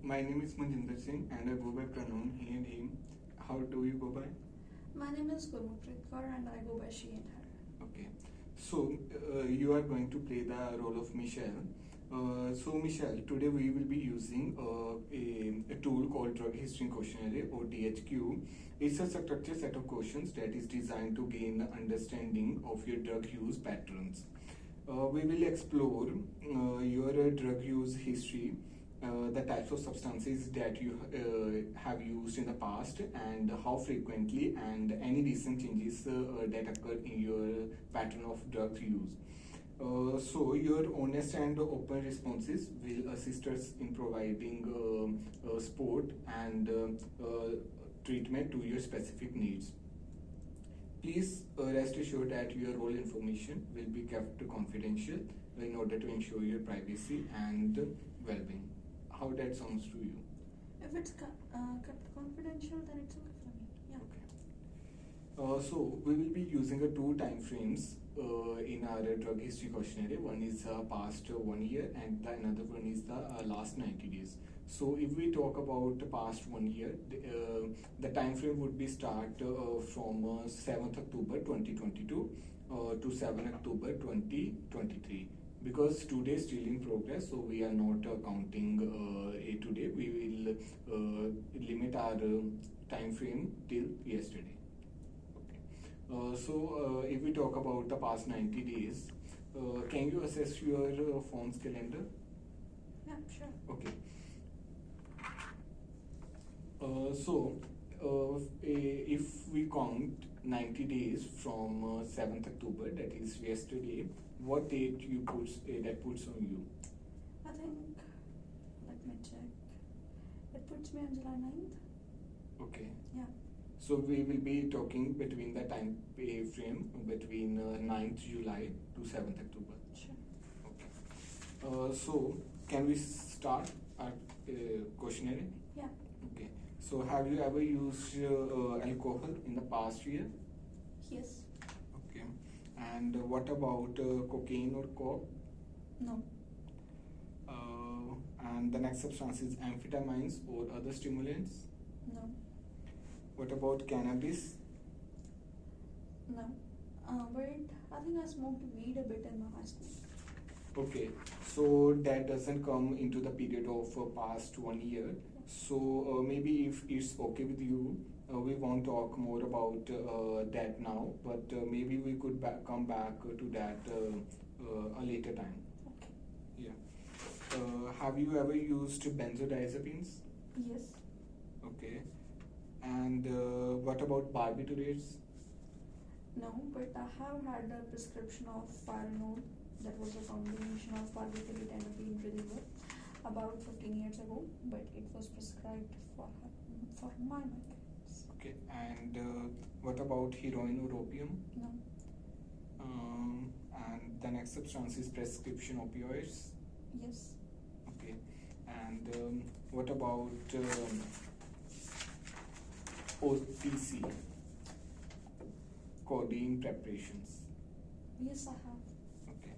my name is Manjinder Singh and I go by pronoun he and him. How do you go by? My name is Gurpreet Kaur and I go by she and her. Okay. So you are going to play the role of Michelle. So Michelle, today we will be using a tool called Drug History Questionnaire or DHQ. It's a structured set of questions that is designed to gain the understanding of your drug use patterns. We will explore your drug use history, the types of substances that you have used in the past, and how frequently, and any recent changes that occurred in your pattern of drug use. So your honest and open responses will assist us in providing support and treatment to your specific needs. Please rest assured that your role information will be kept confidential in order to ensure your privacy and well-being. How that sounds to you? If it's kept confidential, then it's okay for me. Yeah. Okay. So we will be using two time frames in our drug history questionnaire. One is past 1 year and the another one is the last 90 days. So if we talk about the past 1 year, the time frame would be start from 7th October 2022 to 7th October 2023. Because today is still in progress, so we are not counting a today. We will limit our time frame till yesterday. So if we talk about the past 90 days, can you assess your phone's calendar? Yeah, sure. Okay. So if we count 90 days from 7th October, that is yesterday, what date you that puts on you? I think, let me check. It puts me on July 9th. Okay. Yeah. So we will be talking between the time frame between 9th July to 7th October. Sure. Okay. So can we start our questionnaire? Yeah. Okay. So have you ever used alcohol in the past year? Yes. Okay. And what about cocaine or coke? No. And the next substance is amphetamines or other stimulants? No. What about cannabis? No. But I think I smoked weed a bit in my high school. Okay, so that doesn't come into the period of past 1 year. So maybe if it's okay with you, we won't talk more about that now, but maybe we could come back to that a later time. Okay. Yeah. Have you ever used benzodiazepines? Yes. Okay. And what about barbiturates? No, but I have had a prescription of Tylenol that was a combination of barbiturate and a pain reliever about 15 years ago, but it was prescribed for my migraines. Okay, and what about heroin or opium? No. And the next substance is prescription opioids? Yes. Okay, and what about OTC, codeine preparations? Yes, I have. Okay,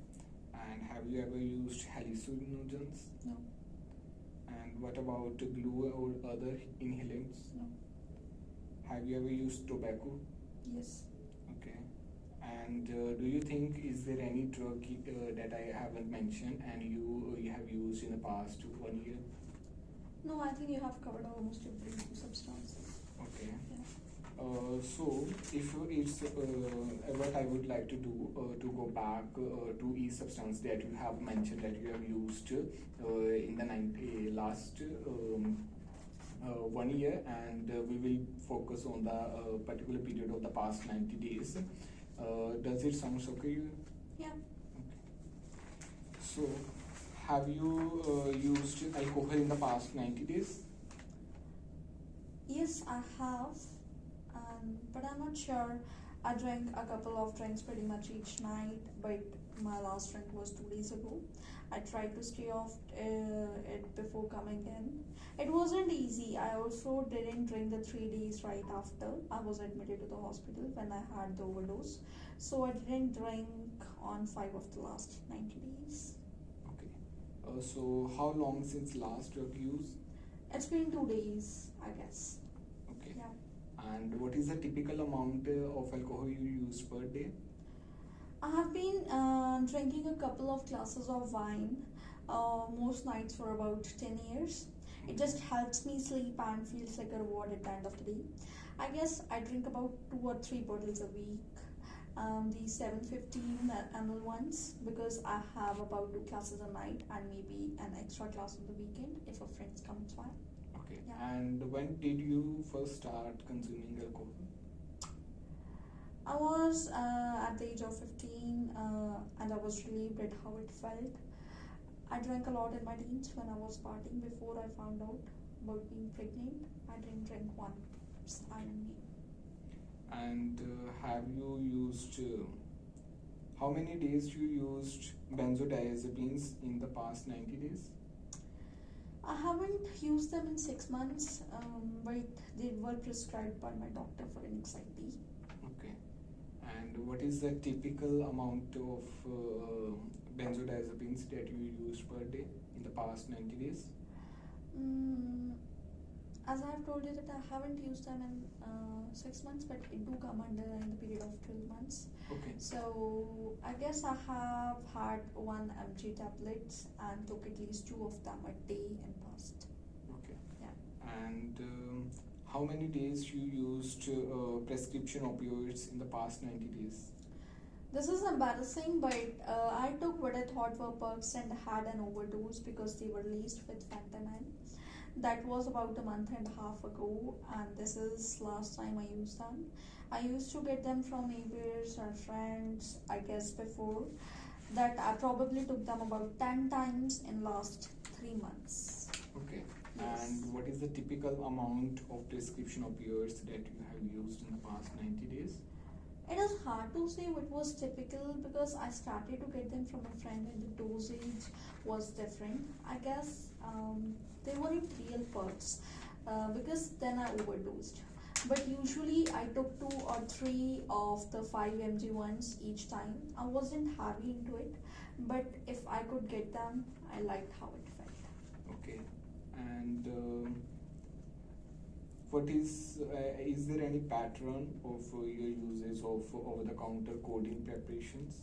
and have you ever used hallucinogens? No. And what about glue or other inhalants? No. Have you ever used tobacco? Yes. Okay. And do you think is there any drug that I haven't mentioned and you have used in the past 1 year? No, I think you have covered almost every substances. Okay. Yeah. So if it's what I would like to do to go back to each substance that you have mentioned that you have used in the last 1 year, and we will focus on the particular period of the past 90 days. Does it sound okay? Yeah. Okay. So have you used alcohol in the past 90 days? Yes, I have. But I'm not sure. I drank a couple of drinks pretty much each night, but my last drink was 2 days ago. I tried to stay off it before coming in. It wasn't easy. I also didn't drink the 3 days right after I was admitted to the hospital when I had the overdose. So I didn't drink on 5 of the last 90 days. Okay. So how long since last drug use? It's been 2 days, I guess. Okay. Yeah. And what is the typical amount of alcohol you use per day? I have been drinking a couple of glasses of wine most nights for about 10 years. It just helps me sleep and feels like a reward at the end of the day. I guess I drink about 2 or 3 bottles a week. The 750 ml ones because I have about 2 classes a night and maybe an extra class on the weekend if a friend comes by. Okay. Yeah. And when did you first start consuming alcohol? I was at the age of 15 and I was relieved at how it felt. I drank a lot in my teens when I was partying before I found out about being pregnant. I didn't drink once. I mean, And have you used, how many days you used benzodiazepines in the past 90 days? I haven't used them in 6 months, but they were prescribed by my doctor for anxiety. Okay. And what is the typical amount of benzodiazepines that you used per day in the past 90 days? As I have told you that I haven't used them in 6 months, but it do come under in the period of 12 months. Okay. So I guess I have had 1 mg tablets and took at least 2 of them a day in past. Okay. Yeah. And how many days you used prescription opioids in the past 90 days? This is embarrassing, but I took what I thought were perks and had an overdose because they were laced with fentanyl. That was about a month and a half ago, and this is last time I used them. I used to get them from neighbors or friends, I guess before that. I probably took them about 10 times in last 3 months. Okay. Yes. And what is the typical amount of prescription opioids that you have used in the past 90 days? It is hard to say what was typical because I started to get them from a friend and the dosage was different. I guess they weren't real perks because then I overdosed. But usually I took 2 or 3 of the 5 mg ones each time. I wasn't heavy into it, but if I could get them, I liked how it felt. Okay. And what is there any pattern of your usage of over-the-counter codeine preparations?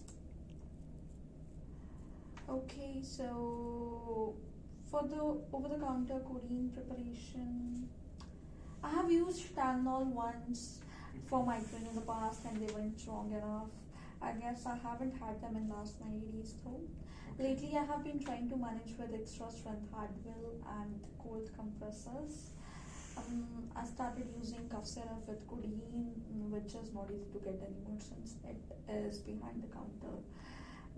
Okay, so for the over-the-counter codeine preparation, I have used Tylenol once for migraine in the past and they weren't strong enough. I guess I haven't had them in last 90 days though. Okay. Lately I have been trying to manage with extra strength Advil and cold compressors. I started using cough syrup with codeine, which is not easy to get anymore since it is behind the counter.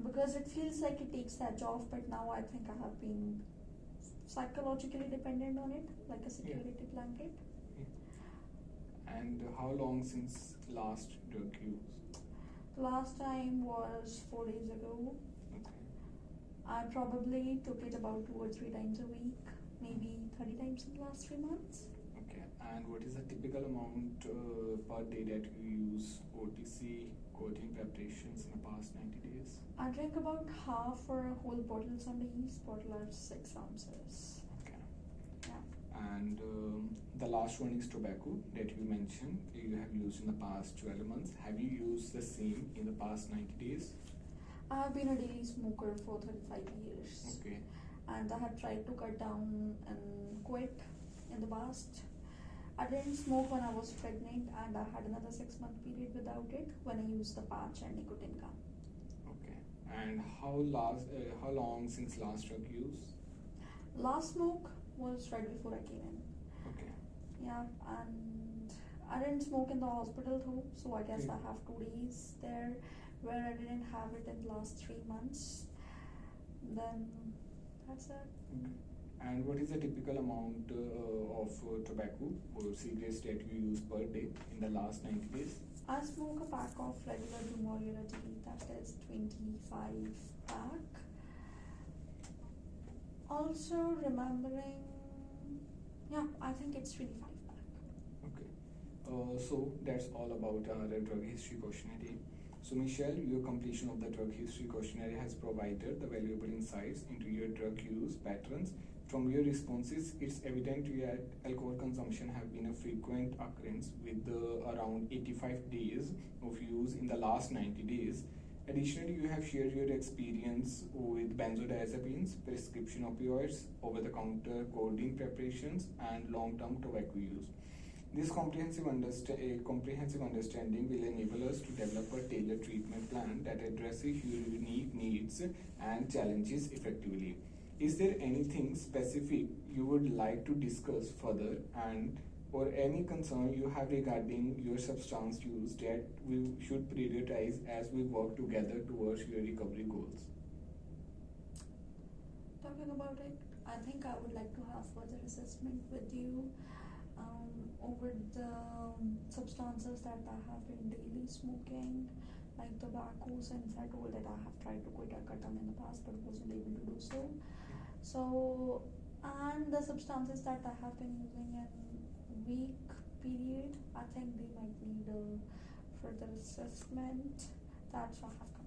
Because it feels like it takes the edge off, but now I think I have been psychologically dependent on it, like a security blanket. Yeah. And how long since last drug use? The last time was 4 days ago. Okay. I probably took it about 2 or 3 times a week, maybe 30 times in the last 3 months. Okay. And what is the typical amount per day that you use OTC codeine preparations in the past 90 days? I drink about half or a whole bottle Sunday. Each bottle are 6 ounces. Okay. Yeah. And the last one is tobacco that you mentioned you have used in the past 12 months. Have you used the same in the past 90 days? I have been a daily smoker for 35 years. Okay. And I had tried to cut down and quit in the past. I didn't smoke when I was pregnant and I had another 6-month period without it when I used the patch and nicotine gum. Okay. And how long since last drug use? Last smoke was right before I came in. Okay. Yeah, and I didn't smoke in the hospital though, so I guess Okay. I have 2 days there where I didn't have it in the last 3 months. Then that's it. Okay. And what is the typical amount of tobacco or cigarettes that you use per day in the last 90 days? I smoke a pack of regular Dumorier a day, that is 25 pack. Also remembering, yeah, I think it's 25 pack. Okay. So that's all about our drug history questionnaire. So Michelle, your completion of the drug history questionnaire has provided the valuable insights into your drug use patterns From your responses, it's evident that alcohol consumption have been a frequent occurrence with around 85 days of use in the last 90 days. Additionally, you have shared your experience with benzodiazepines, prescription opioids, over-the-counter codeine preparations, and long-term tobacco use. This comprehensive understanding will enable us to develop a tailored treatment plan that addresses your unique needs and challenges effectively. Is there anything specific you would like to discuss further, and or any concern you have regarding your substance use that we should prioritize as we work together towards your recovery goals? Talking about it, I think I would like to have further assessment with you over the substances that I have been daily smoking, like tobacco, since I told that I have tried to cut them in the past but wasn't able to do so. So, and the substances that I have been using in week period, I think they might need a further assessment. That's why I have come